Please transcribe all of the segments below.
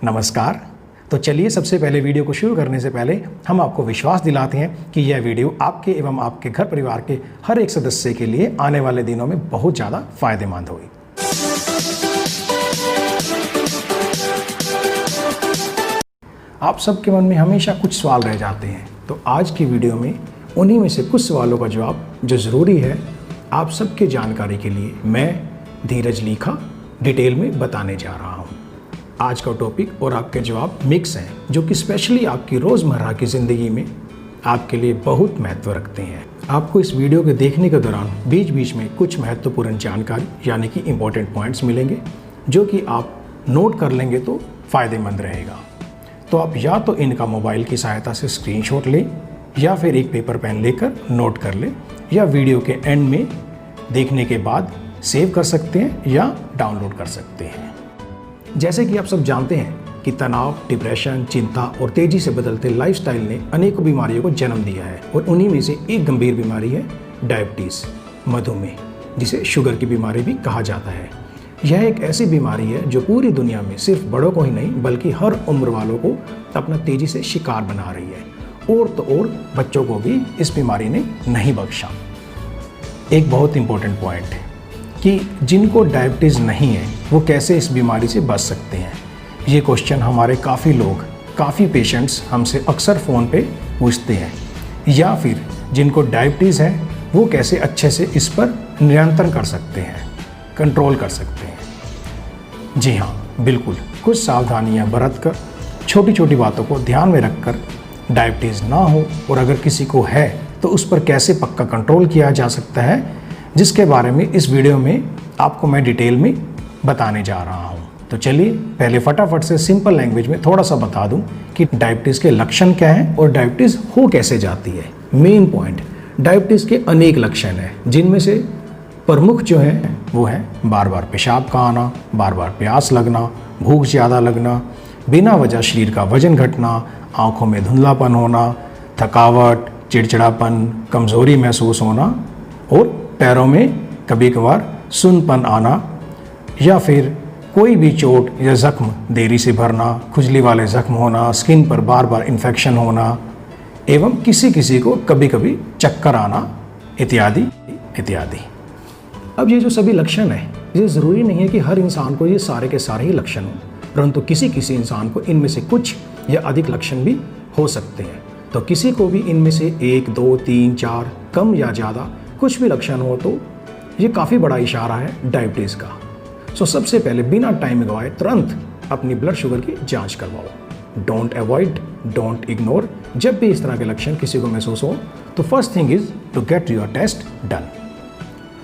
नमस्कार। तो चलिए सबसे पहले वीडियो को शुरू करने से पहले हम आपको विश्वास दिलाते हैं कि यह वीडियो आपके एवं आपके घर परिवार के हर एक सदस्य के लिए आने वाले दिनों में बहुत ज़्यादा फायदेमंद होगी। आप सबके मन में हमेशा कुछ सवाल रह जाते हैं, तो आज की वीडियो में उन्हीं में से कुछ सवालों का जवाब जो ज़रूरी है आप सबके जानकारी के लिए मैं धीरज लीखा डिटेल में बताने जा रहा हूँ। आज का टॉपिक और आपके जवाब मिक्स हैं, जो कि स्पेशली आपकी रोज़मर्रा की ज़िंदगी में आपके लिए बहुत महत्व रखते हैं। आपको इस वीडियो के देखने के दौरान बीच बीच में कुछ महत्वपूर्ण जानकारी यानी कि इम्पोर्टेंट पॉइंट्स मिलेंगे, जो कि आप नोट कर लेंगे तो फ़ायदेमंद रहेगा। तो आप या तो इनका मोबाइल की सहायता से स्क्रीनशॉट लें या फिर एक पेपर पेन लेकर नोट कर लें, या वीडियो के एंड में देखने के बाद सेव कर सकते हैं या डाउनलोड कर सकते हैं। जैसे कि आप सब जानते हैं कि तनाव, डिप्रेशन, चिंता और तेज़ी से बदलते लाइफस्टाइल ने अनेकों बीमारियों को जन्म दिया है, और उन्हीं में से एक गंभीर बीमारी है डायबिटीज़, मधुमेह, जिसे शुगर की बीमारी भी कहा जाता है। यह एक ऐसी बीमारी है जो पूरी दुनिया में सिर्फ बड़ों को ही नहीं बल्कि हर उम्र वालों को अपना तेज़ी से शिकार बना रही है, और तो और बच्चों को भी इस बीमारी ने नहीं बख्शा। एक बहुत इंपॉर्टेंट पॉइंट है कि जिनको डायबिटीज़ नहीं है वो कैसे इस बीमारी से बच सकते हैं। ये क्वेश्चन हमारे काफ़ी पेशेंट्स हमसे अक्सर फ़ोन पे पूछते हैं, या फिर जिनको डायबिटीज़ है वो कैसे अच्छे से इस पर नियंत्रण कर सकते हैं, कंट्रोल कर सकते हैं। जी हाँ, बिल्कुल, कुछ सावधानियाँ बरत कर, छोटी छोटी बातों को ध्यान में रखकर डायबिटीज़ ना हो, और अगर किसी को है तो उस पर कैसे पक्का कंट्रोल किया जा सकता है, जिसके बारे में इस वीडियो में आपको मैं डिटेल में बताने जा रहा हूँ। तो चलिए पहले फटाफट से सिंपल लैंग्वेज में थोड़ा सा बता दूँ कि डायबिटीज़ के लक्षण क्या हैं और डायबिटीज़ हो कैसे जाती है। मेन पॉइंट, डायबिटीज़ के अनेक लक्षण हैं, जिनमें से प्रमुख जो है वो है बार बार पेशाब का आना, बार बार प्यास लगना, भूख ज़्यादा लगना, बिना वजह शरीर का वजन घटना, आँखों में धुंधलापन होना, थकावट, चिड़चिड़ापन, कमज़ोरी महसूस होना, और पैरों में कभी कभार सुन्नपन आना, या फिर कोई भी चोट या ज़ख्म देरी से भरना, खुजली वाले ज़ख्म होना, स्किन पर बार बार इन्फेक्शन होना, एवं किसी किसी को कभी कभी चक्कर आना, इत्यादि इत्यादि। अब ये जो सभी लक्षण हैं, ये ज़रूरी नहीं है कि हर इंसान को ये सारे के सारे ही लक्षण हों, परंतु किसी किसी इंसान को इनमें से कुछ या अधिक लक्षण भी हो सकते हैं। तो किसी को भी इनमें से 1, 2, 3, 4 कम या ज़्यादा कुछ भी लक्षण हो तो ये काफ़ी बड़ा इशारा है डायबिटीज़ का। सो सबसे पहले बिना टाइम गवाए तुरंत अपनी ब्लड शुगर की जांच करवाओ। Don't avoid, don't ignore. जब भी इस तरह के लक्षण किसी को महसूस हो तो first thing is to get your test done.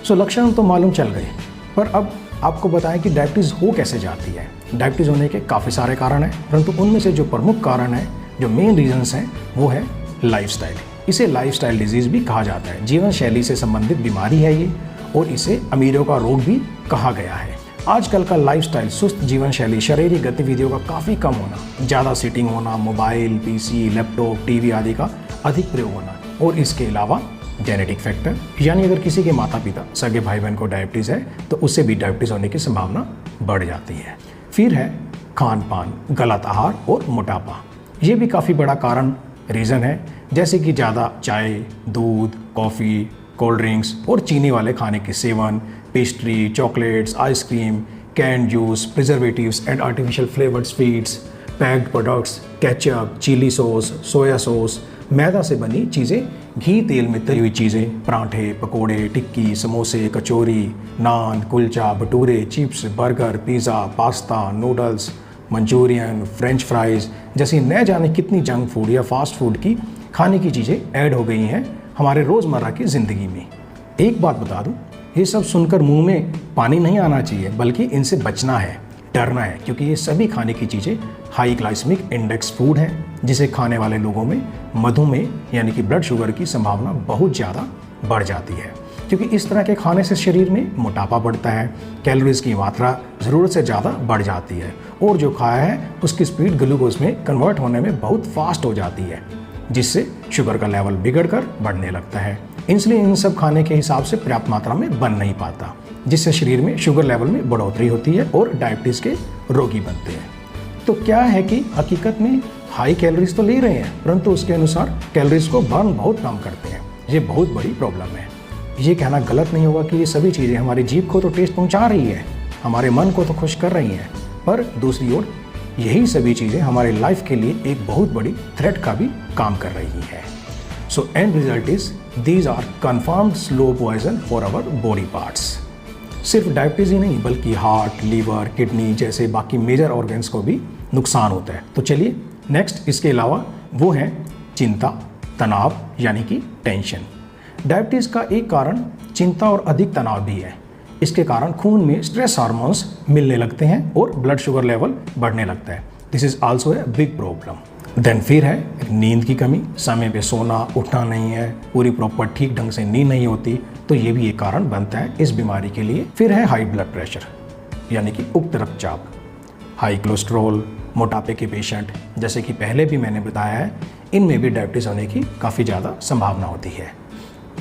So लक्षण तो मालूम चल गए, पर अब आपको बताएं कि डायबिटीज़ हो कैसे जाती है। डायबिटीज़ होने के काफ़ी सारे कारण हैं, परंतु उनमें से जो प्रमुख कारण है, जो मेन रीजंस हैं, वो है लाइफस्टाइल। इसे लाइफस्टाइल डिजीज़ भी कहा जाता है। जीवन शैली से संबंधित बीमारी है ये, और इसे अमीरों का रोग भी कहा गया है। आजकल का लाइफस्टाइल, सुस्त जीवन शैली, शारीरिक गतिविधियों का काफ़ी कम होना, ज़्यादा सीटिंग होना, मोबाइल, पीसी, लैपटॉप, टीवी आदि का अधिक प्रयोग होना, और इसके अलावा जेनेटिक फैक्टर, यानी अगर किसी के माता पिता, सगे भाई बहन को डायबिटीज़ है तो उससे भी डायबिटीज़ होने की संभावना बढ़ जाती है। फिर है खान पान, गलत आहार और मोटापा। ये भी काफ़ी बड़ा कारण, रीज़न है, जैसे कि ज़्यादा चाय, दूध, कॉफ़ी, कोल्ड ड्रिंक्स और चीनी वाले खाने के सेवन, pastry, chocolates, ice cream, canned juice, preservatives and artificial flavoured sweets, packed products, ketchup, chilli sauce, soya sauce, मैदा से बनी चीज़ें, घी तेल में तली हुई चीज़ें, पराठे, पकोड़े, टिक्की, समोसे, कचौरी, नान, कुलचा, भटूरे, chips, burger, pizza, pasta, noodles, manchurian, french fries जैसी न जाने कितनी जंक फूड या फास्ट फूड की खाने की चीज़ें ऐड हो गई हैं हमारे रोज़मर्रा की ज़िंदगी में। एक बात बता दूं, ये सब सुनकर मुंह में पानी नहीं आना चाहिए, बल्कि इनसे बचना है, डरना है, क्योंकि ये सभी खाने की चीज़ें हाई ग्लाइसेमिक इंडेक्स फूड है, जिसे खाने वाले लोगों में मधुमेह यानी कि ब्लड शुगर की संभावना बहुत ज़्यादा बढ़ जाती है। क्योंकि इस तरह के खाने से शरीर में मोटापा बढ़ता है, कैलोरीज की मात्रा ज़रूरत से ज़्यादा बढ़ जाती है, और जो खाया है उसकी स्पीड ग्लूकोज में कन्वर्ट होने में बहुत फास्ट हो जाती है, जिससे शुगर का लेवल बिगड़कर बढ़ने लगता है। इंसुलिन इन सब खाने के हिसाब से पर्याप्त मात्रा में बन नहीं पाता, जिससे शरीर में शुगर लेवल में बढ़ोतरी होती है और डायबिटीज़ के रोगी बनते हैं। तो क्या है कि हकीकत में हाई कैलोरीज तो ले रहे हैं, परंतु उसके अनुसार कैलोरीज को बर्न बहुत कम करते हैं। ये बहुत बड़ी प्रॉब्लम है। ये कहना गलत नहीं होगा कि ये सभी चीज़ें हमारी जीभ को तो टेस्ट पहुंचा रही है, हमारे मन को तो खुश कर रही हैं, पर दूसरी ओर यही सभी चीज़ें हमारे लाइफ के लिए एक बहुत बड़ी थ्रेट का भी काम कर रही है। So end result is these are confirmed slow poison for our body parts. सिर्फ डायबिटीज़ ही नहीं बल्कि हार्ट, लीवर, किडनी जैसे बाकी मेजर ऑर्गन्स को भी नुकसान होता है। तो चलिए नेक्स्ट इसके अलावा वो है चिंता, तनाव यानी कि टेंशन। डायबिटीज़ का एक कारण चिंता और अधिक तनाव भी है। इसके कारण खून में स्ट्रेस हार्मोन्स मिलने लगते हैं और ब्लड शुगर लेवल बढ़ने लगता है। This is also a big problem. Then फिर है नींद की कमी, समय पे सोना उठना नहीं है, पूरी प्रॉपर ठीक ढंग से नींद नहीं होती, तो ये भी एक कारण बनता है इस बीमारी के लिए। फिर है हाई ब्लड प्रेशर यानी कि उच्च रक्तचाप, हाई कोलेस्ट्रॉल, मोटापे के पेशेंट जैसे कि पहले भी मैंने बताया है, इनमें भी डायबिटीज़ होने की काफ़ी ज़्यादा संभावना होती है।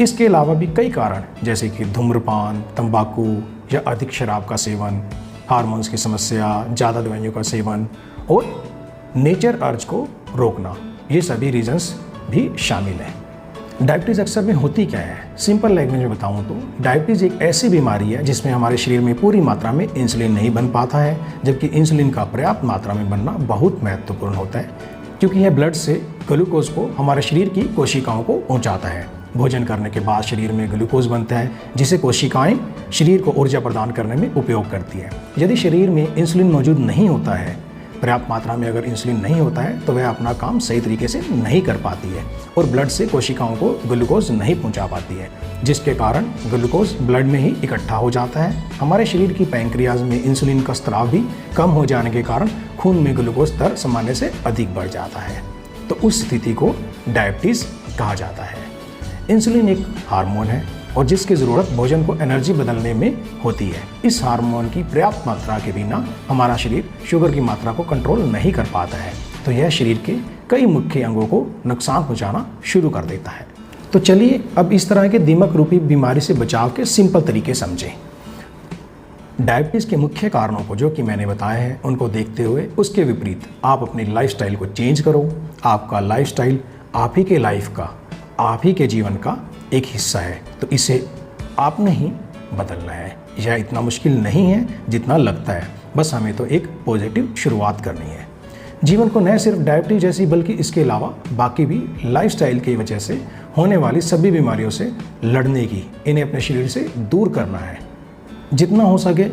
इसके अलावा भी कई कारण जैसे कि धूम्रपान, तंबाकू या अधिक शराब का सेवन, हार्मोन्स की समस्या, ज़्यादा दवाइयों का सेवन और नेचर अर्ज को रोकना, ये सभी रीजंस भी शामिल हैं। डायबिटीज़ अक्सर में होती क्या है, सिंपल लैंग्वेज में बताऊं तो डायबिटीज़ एक ऐसी बीमारी है जिसमें हमारे शरीर में पूरी मात्रा में इंसुलिन नहीं बन पाता है, जबकि इंसुलिन का पर्याप्त मात्रा में बनना बहुत महत्वपूर्ण होता है, क्योंकि यह ब्लड से ग्लूकोज को हमारे शरीर की कोशिकाओं को पहुँचाता है। भोजन करने के बाद शरीर में ग्लूकोज बनता है जिसे कोशिकाएं शरीर को ऊर्जा प्रदान करने में उपयोग करती है। यदि शरीर में इंसुलिन मौजूद नहीं होता है, पर्याप्त मात्रा में अगर इंसुलिन नहीं होता है, तो वह अपना काम सही तरीके से नहीं कर पाती है और ब्लड से कोशिकाओं को ग्लूकोज नहीं पहुंचा पाती है, जिसके कारण ग्लूकोज ब्लड में ही इकट्ठा हो जाता है। हमारे शरीर की पैंक्रियाज में इंसुलिन का स्त्राव भी कम हो जाने के कारण खून में ग्लूकोज स्तर सामान्य से अधिक बढ़ जाता है, तो उस स्थिति को डायबिटीज़ कहा जाता है। इंसुलिन एक हार्मोन है और जिसकी ज़रूरत भोजन को एनर्जी बदलने में होती है। इस हार्मोन की पर्याप्त मात्रा के बिना हमारा शरीर शुगर की मात्रा को कंट्रोल नहीं कर पाता है, तो यह शरीर के कई मुख्य अंगों को नुकसान पहुंचाना शुरू कर देता है। तो चलिए अब इस तरह के दीमक रूपी बीमारी से बचाव के सिंपल तरीके समझें। डायबिटीज़ के मुख्य कारणों को जो कि मैंने बताए हैं उनको देखते हुए उसके विपरीत आप अपनी लाइफस्टाइल को चेंज करो। आपका लाइफस्टाइल आप ही के लाइफ का, आप ही के जीवन का एक हिस्सा है, तो इसे आपने ही बदलना है। यह इतना मुश्किल नहीं है जितना लगता है, बस हमें तो एक पॉजिटिव शुरुआत करनी है। जीवन को न सिर्फ डायबिटीज जैसी बल्कि इसके अलावा बाकी भी लाइफस्टाइल की वजह से होने वाली सभी बीमारियों से लड़ने की, इन्हें अपने शरीर से दूर करना है। जितना हो सके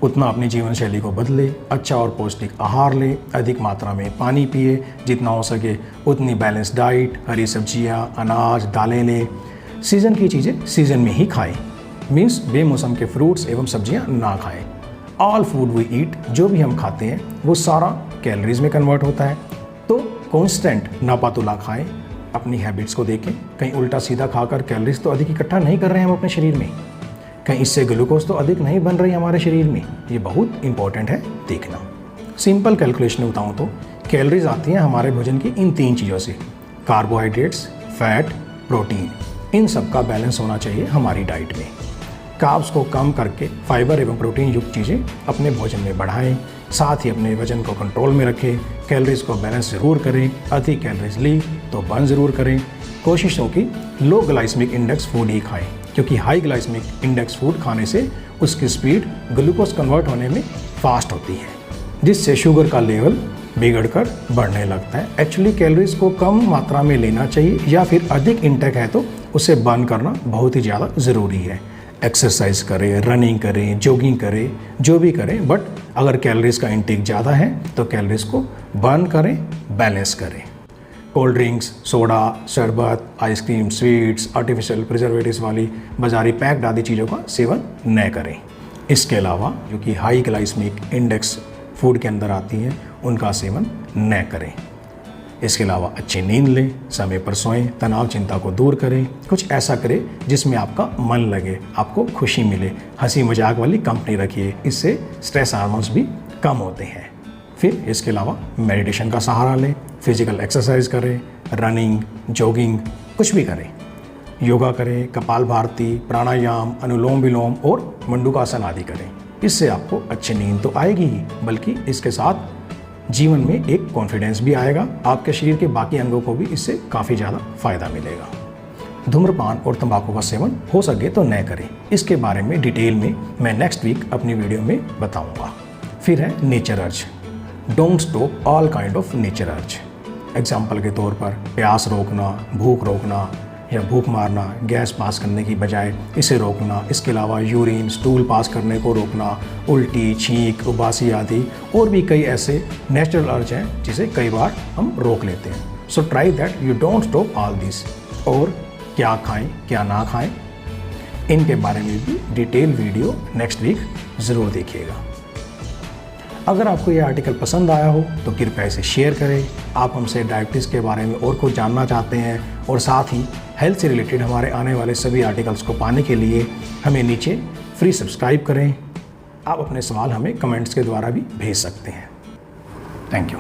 उतना अपनी जीवन शैली को बदले, अच्छा और पौष्टिक आहार ले, अधिक मात्रा में पानी पिए, जितना हो सके उतनी बैलेंस डाइट, हरी सब्जियां, अनाज, दालें लें, सीज़न की चीज़ें सीज़न में ही खाएं, मीन्स बेमौसम के फ्रूट्स एवं सब्जियां ना खाएं। ऑल फूड वी ईट, जो भी हम खाते हैं वो सारा कैलोरीज में कन्वर्ट होता है, तो कॉन्स्टेंट नापातुला खाएं। अपनी हैबिट्स को देखें, कहीं उल्टा सीधा खाकर कैलोरीज तो अधिक इकट्ठा नहीं कर रहे हैं हम अपने शरीर में, कहीं इससे ग्लूकोज तो अधिक नहीं बन रही हमारे शरीर में। ये बहुत इंपॉर्टेंट है देखना। सिंपल कैलकुलेशन बताऊँ तो कैलोरीज आती हैं हमारे भोजन की इन 3 चीज़ों से, कार्बोहाइड्रेट्स, फैट, प्रोटीन। इन सब का बैलेंस होना चाहिए हमारी डाइट में। कार्ब्स को कम करके फाइबर एवं प्रोटीन युक्त चीज़ें अपने भोजन में बढ़ाएं, साथ ही अपने वजन को कंट्रोल में रखें। कैलोरीज को बैलेंस ज़रूर करें, अधिक कैलोरीज ली तो बर्न ज़रूर करें। कोशिश हो कि लो ग्लाइसेमिक इंडेक्स फूड ही खाएं, क्योंकि हाई ग्लाइसेमिक इंडेक्स फूड खाने से उसकी स्पीड ग्लूकोज कन्वर्ट होने में फास्ट होती है, जिससे शुगर का लेवल बिगड़कर बढ़ने लगता है। एक्चुअली कैलोरीज को कम मात्रा में लेना चाहिए, या फिर अधिक इंटेक है तो उसे बर्न करना बहुत ही ज़्यादा ज़रूरी है। एक्सरसाइज करें, रनिंग करें, जॉगिंग करें, जो भी करें, बट अगर कैलोरीज का इंटेक ज़्यादा है तो कैलोरीज को बर्न करें, बैलेंस करें। कोल्ड ड्रिंक्स, सोडा, शरबत, आइसक्रीम, स्वीट्स, आर्टिफिशियल प्रिजर्वेटिव्स वाली बाजारी पैक्ड आदि चीज़ों का सेवन न करें। इसके अलावा जो कि हाई ग्लाइसेमिक इंडेक्स फूड के अंदर आती हैं उनका सेवन न करें। इसके अलावा अच्छी नींद लें, समय पर सोएं, तनाव चिंता को दूर करें, कुछ ऐसा करें जिसमें आपका मन लगे, आपको खुशी मिले, हंसी मजाक वाली कंपनी रखिए, इससे स्ट्रेस हार्मोन्स भी कम होते हैं। फिर इसके अलावा मेडिटेशन का सहारा लें, फिजिकल एक्सरसाइज करें, रनिंग, जॉगिंग, कुछ भी करें, योगा करें, कपालभाति, प्राणायाम, अनुलोम विलोम और मंडूकासन आदि करें। इससे आपको अच्छी नींद तो आएगी ही, बल्कि इसके साथ जीवन में एक कॉन्फिडेंस भी आएगा, आपके शरीर के बाकी अंगों को भी इससे काफ़ी ज़्यादा फायदा मिलेगा। धूम्रपान और तंबाकू का सेवन हो सके तो न करें। इसके बारे में डिटेल में मैं नेक्स्ट वीक अपनी वीडियो में बताऊंगा। फिर है नेचर अर्ज। Don't stop all kind of nature अर्ज। एग्जाम्पल के तौर पर प्यास रोकना, भूख रोकना या भूख मारना, गैस पास करने की बजाय इसे रोकना। इसके अलावा यूरिन, स्टूल पास करने को रोकना, उल्टी, छींक, उबासी आदि और भी कई ऐसे नेचुरल अर्ज हैं जिसे कई बार हम रोक लेते हैं। So try that you don't stop all this. और क्या खाएं क्या ना खाएं, इनके बारे में भी डिटेल वीडियो नेक्स्ट वीक ज़रूर देखिएगा। अगर आपको यह आर्टिकल पसंद आया हो तो कृपया इसे शेयर करें। आप हमसे डायबिटीज़ के बारे में और कुछ जानना चाहते हैं और साथ ही हेल्थ से रिलेटेड हमारे आने वाले सभी आर्टिकल्स को पाने के लिए हमें नीचे फ्री सब्सक्राइब करें। आप अपने सवाल हमें कमेंट्स के द्वारा भी भेज सकते हैं। Thank you.